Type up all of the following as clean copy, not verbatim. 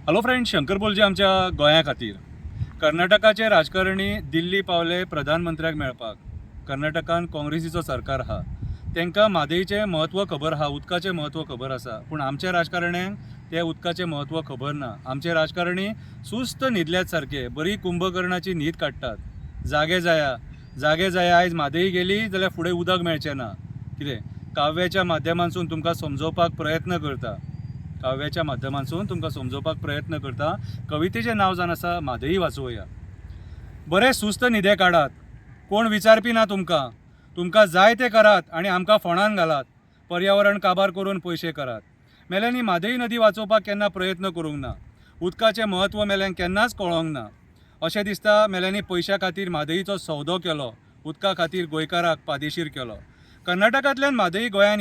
Hello friend, Shankar बोलचे आमच्या गोंया खातीर. कर्नाटकाचे राजकारणी दिल्ली पावले प्रधानमंत्र्याक मेळपाक. कर्नाटकान काँग्रेसीचो सरकार आहा, तांकां म्हादईचें म्हत्व खबर आहा, उदकाचें म्हत्व खबर आसा. पूण आमच्या राजकारण्यांक ते उदकाचें म्हत्व खबर ना. आमचे राजकारणी सुस्त न्हिदल्यात सारके, बरी कुंभकर्णाची न्हीद काडटात. जागे जाया आयज म्हादई गेली जाल्यार फुडें उदक मेळचें ना. कितें काव्याच्या माध्यमांतसून तुमकां समजोवपाक प्रयत्न करता. कवितेचें नांव जावन आसा म्हादई वाचोवया. बरे सुस्त न्हिदे काडात, कोण विचारपी ना तुमकां जाय ते करात आनी आमकां फोंडान घालात. पर्यावरण काबार करून पयशे करात. मेल्यांनी म्हादई नदी वाचोवपाक केन्ना प्रयत्न करूंक ना. उदकाचें म्हत्व मेल्यांक केन्नाच कळोंक ना. अशें दिसता मेल्यांनी पयशा खातीर म्हादईचो सौदो केलो, उदका खातीर गोंयकाराक पादेशीर केलो. कर्नाटकांतल्यान म्हादई गोंयान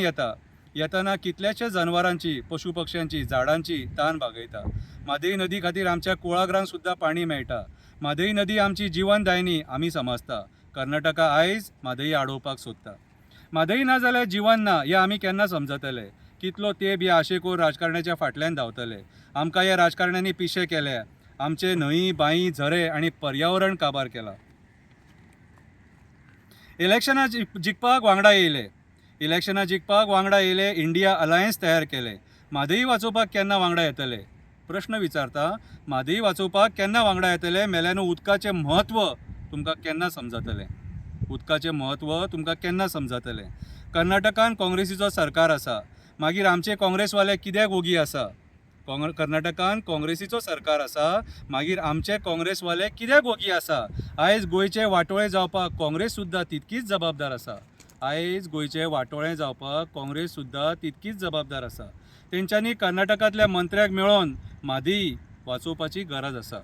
येताना कितल्याशेच जनावरांची, पशु पक्ष्यांची, झाडांची तान बागयता. म्हादई नदी खातीर आमच्या कुळागरांक सुद्दां पाणी मेळटा. म्हादई नदी आमची जिवनदायिनी आमी समजता. कर्नाटका आयज म्हादई आडोवपाक सोदता. म्हादई ना जाल्यार जिवन ना हें आमी केन्ना समजतले. कितलो तेंप ह्या आशेकूर राजकारण्याच्या फाटल्यान धांवतले. आमकां ह्या राजकारण्यांनी पिशे केले. आमचे न्हंय, बांय, झरे आनी पर्यावरण काबार केला. इलेक्शनां जिखपाक वांगडा येयले. इंडिया अलायन्स तयार केले. म्हादई वाचोवपाक केन्ना वांगडा येतले? प्रश्न विचारता. म्हादई वाचोवपाक केन्ना वांगडा येतले? मेल्यान उदकाचें म्हत्व तुमकां केन्ना समजतलें? कर्नाटकान काँग्रेसीचो सरकार आसा, मागीर आमचे काँग्रेसवाले कित्याक ओगी आसा? कर्नाटकान काँग्रेसीचो सरकार आसा, मागीर आमचे काँग्रेसवाले कित्याक ओगी आसा? आयज गोंयचे वाटोळे जावपाक काँग्रेस सुद्दां तितकीच जबाबदार आसा. तेंच्यांनी कर्नाटकांतल्या मंत्र्याक मेळोन म्हादई वाचोवपाची गरज आसा.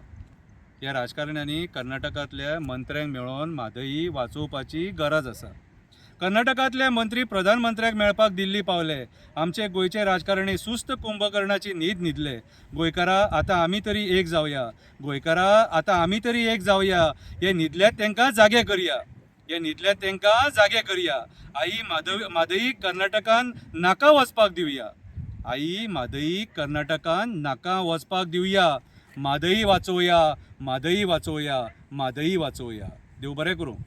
ह्या राजकारण्यांनी कर्नाटकांतल्या मंत्र्यांक मेळोन म्हादई वाचोवपाची गरज आसा. कर्नाटकांतले मंत्री प्रधानमंत्र्याक मेळपाक दिल्ली पावले. आमचे गोंयचे राजकारणी सुस्त कुंभकर्णाची न्हीद न्हिदले. गोंयकारा आतां आमी तरी एक जावया. हे न्हिदल्यात तांकां जागे करया. आई म्हादई कर्नाटकान नाका वचपाक दिवया. म्हादई वाचोवया. देव बरें करूं.